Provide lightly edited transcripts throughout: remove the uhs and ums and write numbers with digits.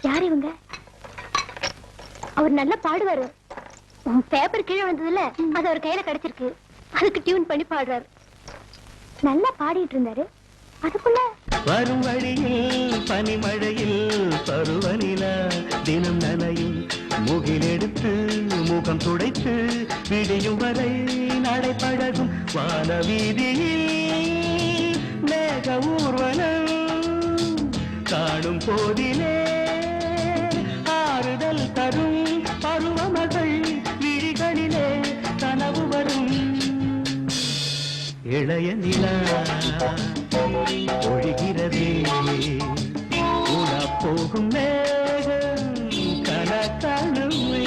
யார் இவங்க? அவர் நல்லா பாடுவாரு. பேப்பர் கீழே வந்ததுல அது அவர் கையில கிடைச்சிருக்கு. அதுக்கு டியூன் பண்ணி பாடுறாரு. நல்லா பாடிட்டு இருந்தாரு. அதுக்குள்ள வரும் வழியில் பனிமழையில் பருவநிலா தினம் நனையும் முகிலெடுத்து முகம் துடைத்து விடியும் வரை நடைபழகும் வானவீதியில் மேக ஊர்வலம் காணும் போதிலே ஆறுதல் தரும் பருவமகள் விழிகளிலே கனவு வரும் இளைய நிலா ஒழிகிறதே உலா போகும் மேகம் கனக்காணுமே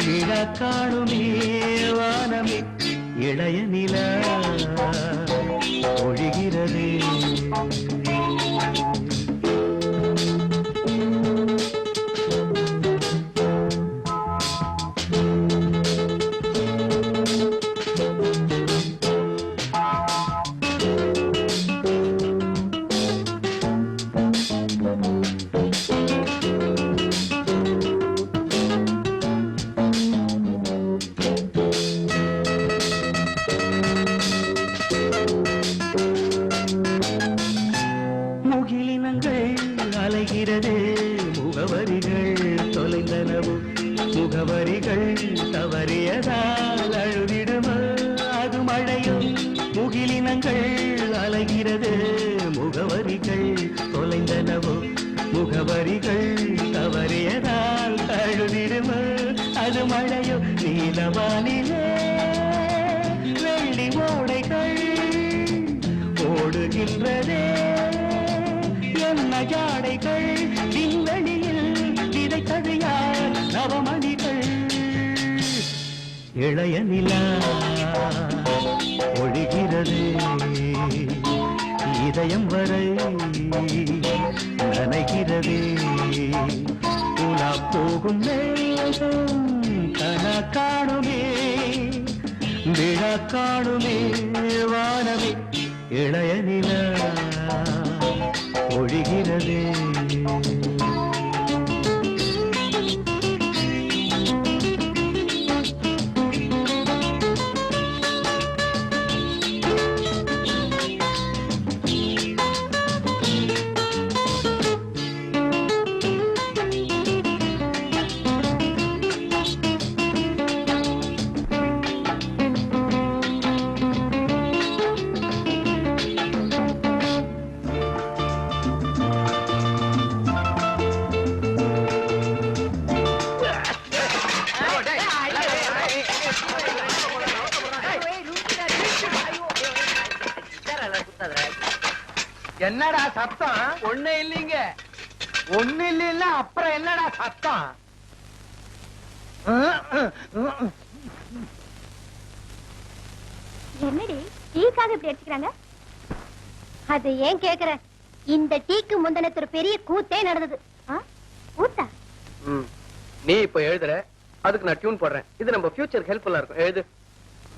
விழா காணுமே வானமே இளைய நிலா ஒழிகிறதே முகவரிகள் தவறியதால் அழுதிடுமா அது மழையும் முகிலினங்கள் அலைகிறது முகவரிகள் தொலைந்தனவோ முகவரிகள் தவறியதால் அழுதிடுமா அது மழையோ நீலவானிலே வெள்ளி ஓடைகள் ஓடுகின்றதே என்ன ஜாடைகள் விண்வெளியில் விதைத்தது யார் நவமணிகள் இளைய நிலா ஒழிகிறது இதயம் வரை நனைகிறது உலா போகும் நேரம் கனா காணுமே விழா காணுமே வானமே இளைய நிலா ஒழிகிறது என்னடா சத்தம்? ஒண்ணு இல்லைங்க. ஒண்ணு இல்ல அப்புறம் என்னடா சத்தம்? என்னடி டீக்காக இப்படி அடிச்சுக்கிறாங்க? அது ஏன் கேக்குற? இந்த டீக்கு முந்தினத்து ஒரு பெரிய கூத்தே நடந்தது. கூத்தா? நீ இப்ப எழுதுற, அதுக்கு நான் டியூன் போடுறேன். இது நம்ம ஃபியூச்சருக்கு ஹெல்ப்ஃபுல்லா இருக்கும். எழுது.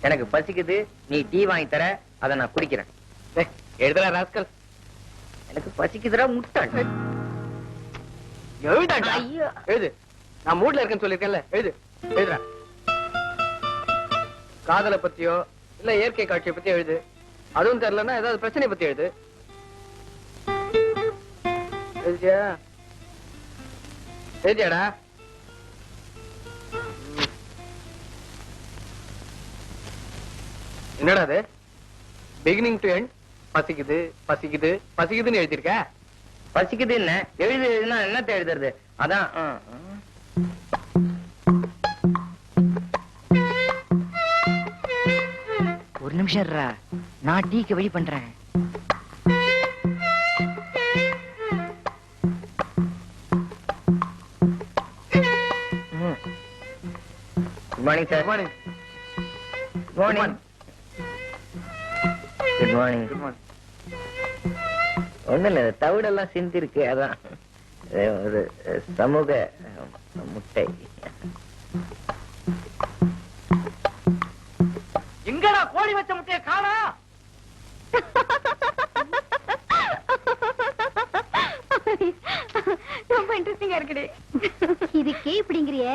எனக்கு பசிக்குது, நீ டீ வாங்கி தர, அதை நான் குடிக்கிறேன். எழுதுறா ராஸ்கல். எனக்கு பசிக்குதுடா முட்டாள். எழுதாண்டா. எழுது. நான் மூட்ல இருக்கேன்னு சொல்லிருக்கேன்ல. எழுது. எழுதுறா. காதலை பத்தியோ இல்ல இயற்கை காட்சியை பத்தி எழுது. அதுவும் தெரியலன்னா ஏதாவது பிரச்சனை பத்தி எழுது. எழுதியா? எழுதியாடா? என்னடா அது? பிகினிங் டு எண்ட் பசிக்குது பசிக்குது பசிக்குதுன்னு எழுதிருக்க. பசிக்குது என்ன எழுதுனா என்னத்த எழுதுறது? அதான் ஒரு நிமிஷம் இருடா, நான் டீக்கு வெயிட் பண்றேன். Good morning sir. Morning. Good morning. Good morning. Good morning. ஒண்ணு இல்ல, தவிடெல்லாம் சிந்தி இருக்கு, அதான் ஒரு சமூக முட்டை. அருமையா இருக்குடி. இதுக்கே இப்படிங்கிறியே.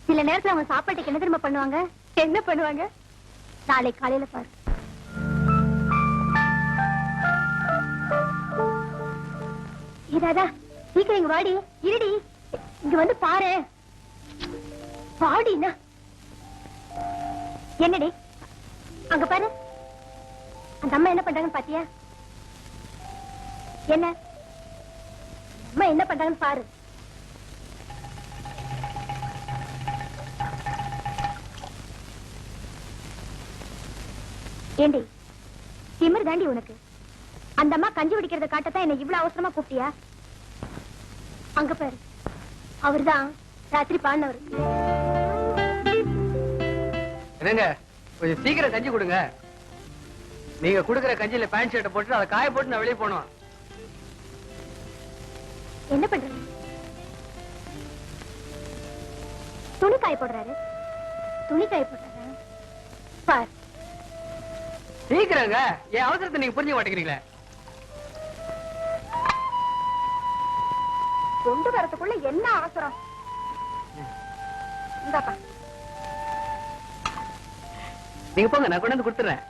சில நேரத்துல அவங்க சாப்பாட்டுக்கு என்ன தெரியுமா பண்ணுவாங்க? என்ன பண்ணுவாங்க? நாளை காலையில பாரு. இதாதா சீக்கிரம் இங்க வாடி. இருடி, இங்க வந்து பாரு. வாடினா என்னடி? அங்க பாரு, அந்த அம்மா என்ன பண்றாங்கன்னு பாத்தியா? என்ன அம்மா என்ன பண்றாங்கன்னு பாரு. ஏண்டி திமிர் தாண்டி உனக்கு? அந்த அம்மா கஞ்சி குடிக்கிறத காட்டத்தான் என்ன இவ்வளவு அவசரமா கூப்பிட்டியா? அங்க பாரு, அவர்தான் ராத்திரி பாடினவர். என்னங்க கொஞ்சம் சீக்கிரம் கஞ்சி கொடுங்க. நீங்க குடுக்கற கஞ்சியில பேண்ட் ஷர்ட்டை போட்டு அதை காய போட்டு நான் வெளியே போனோம். என்ன பண்றது? துணி காய போடுறாரு. துணி காய போடுறாரு பார். சீக்கிரங்க, என் அவசரத்தை நீங்க புரிஞ்சுக்க மாட்டேங்கிறீங்களே. கொண்டு வரதுக்குள்ள என்ன அவசரம்? இந்தாப்பா. நீங்க போங்க, நான் கொண்டு வந்து கொடுத்துறேன்.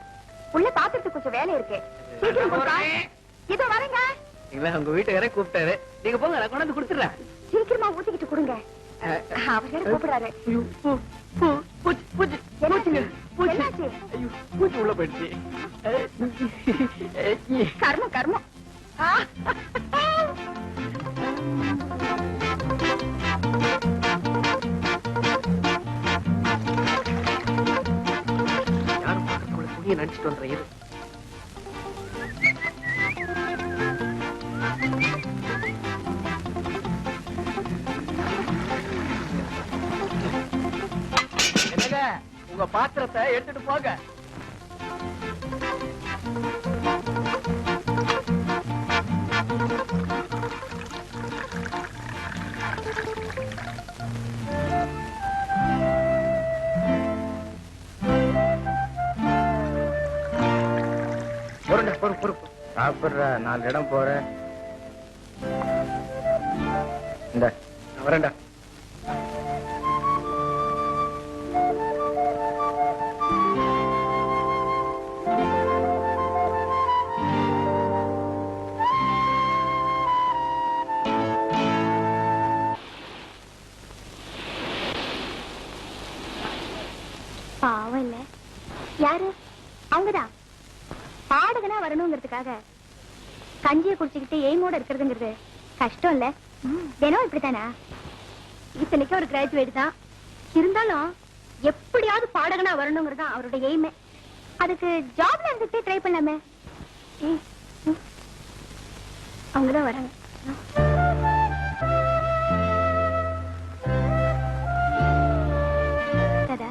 உள்ள பாத்துட்டு கொஞ்சம் வேலை இருக்கு. சீக்கிரம் போடா. இதோ வரேங்க. இல்ல உங்க வீட்டுக்காரே கூப்பிட்டாரு. நீங்க போங்க, நான் கொண்டு வந்து கொடுத்துறேன். சீக்கிரமா ஊத்திக்கிட்டு கொடுங்க. அவர் வேற கூப்பிடுறாரு. ஐயோ, பூச்சி, பூச்சி, பூச்சிங்க, பூச்சி. என்னாச்சு? ஐயோ, பூச்சி உள்ள போயிடுச்சு. கர்மம் கர்மம். யாரும் பக்கத்துல துணியை நினைச்சிட்டு வந்துடுறேன். இரு. என்னங்க, உங்க பாத்திரத்தை எடுத்துட்டு போங்க. சாப்பிடுற 4 இடம் போற. இந்த நான் வரேன்டா. பாவம் இல்ல. யாரு? அவங்கதான் பாடுகனா வரணுங்கிறதுக்காக கஞ்சியை குடிச்சுக்கிட்டு எய்மோட இருக்கிறதுங்கிறது கஷ்டம் இல்ல. தினம் இப்படித்தானா? இத்தனைக்கு ஒரு கிராஜுவேட் தான் இருந்தாலும் எப்படியாவது பாடகனா வரணுங்கிறது தான் அவரோட எய்மே. அதுக்கு ஜாப்ல இருந்துட்டே ட்ரை பண்ணலாமே. அவங்கதான் வராங்க. தாதா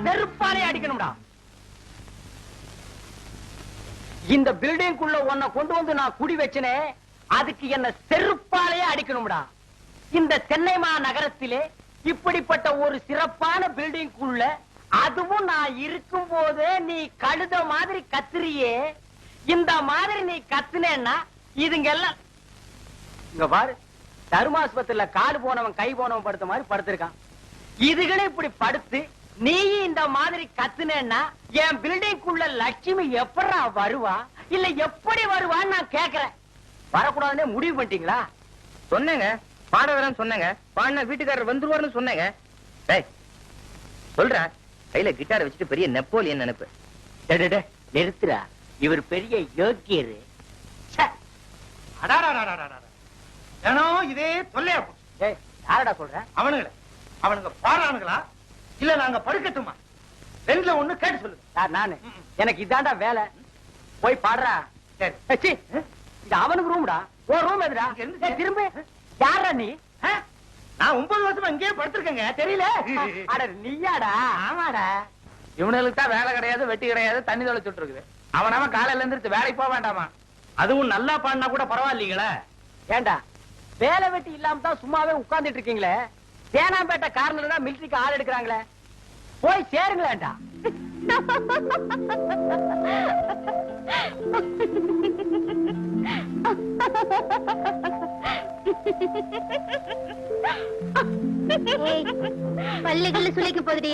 செருப்பாலே அடிக்கணும்டா. இந்த பில்டிங்குள்ள உன்னை கொண்டு வந்து நான் குடி வச்சனே, அதுக்கு என்ன செருப்பாலே அடிக்கணும்டா. இந்த சென்னை மாநகரத்திலே இப்படிப்பட்ட ஒரு சிறப்பான பில்டிங்குள்ள, அதுவும் நான் இருக்கும் போதே நீ கழுத மாதிரி கத்துறியே. இந்த மாதிரி நீ கத்துனேன்னா இதுங்கெல்லாம் இங்க பாரு, தருமாஸ்பத்திரியில கால் போனவன் கை போனவன் படுத்த மாதிரி படுத்திருக்கான். இதுகளே இப்படி படுத்து நீ இந்த மாதிரி கத்துனேன்னா என் பில்டிங்குள்ள லட்சுமி எப்படா வருவா? இல்ல எப்படி வருவான்னு நான் கேக்குறேன். வரக்கூடாதுன்னே முடிவு பண்ணிட்டீங்களா? சொன்னேங்க, பாட வரேன்னு சொன்னேங்க. பாடினா வீட்டுக்காரர் வந்துருவாருன்னு சொன்னேங்க. டேய் சொல்ற, கையில கிட்டாரை வச்சுட்டு பெரிய நெப்போலியன் நினைப்பு. நிறுத்துறா, இவர் பெரிய யோக்கியரு. ஏனோ இதே தொல்லையா போச்சு. யாரடா சொல்ற? அவனுங்க பாடுறானுங்களா இல்ல நாங்க படுக்கட்டுமா? ரெண்டுல ஒண்ணு கேட்டு சொல்லு. நானு எனக்கு இதாண்டா வேலை. போய் பாடுறா. சரி. இது அவனுக்கு ரூம்டா. ஓ ரூம் எதுடா? திரும்ப யாரா நீ? நான் நான் 9 வருஷமா இங்கேயே படுத்திருக்கேங்க தெரியல. அட நீயாடா? ஆமாடா. இவனுக்கு தான் வேலை கிடையாது, வெட்டி கிடையாது, தண்ணி தொலைச்சுட்டு இருக்குது. அவன் காலையில எந்திரிச்சு வேலைக்கு போக வேண்டாமா? அதுவும் நல்லா பாடினா கூட பரவாயில்லைங்களே. ஏண்டா வேலை வெட்டி இல்லாம தான் சும்மாவே உட்கார்ந்துட்டு இருக்கீங்களே? தேனாம்பேட்டை கார்னர்ல தான் மிலிட்டரிக்கு ஆள் எடுக்கிறாங்களே, போய் சேருங்களேன்டா. பல்லுகள்ல சுளைக்க போகுது.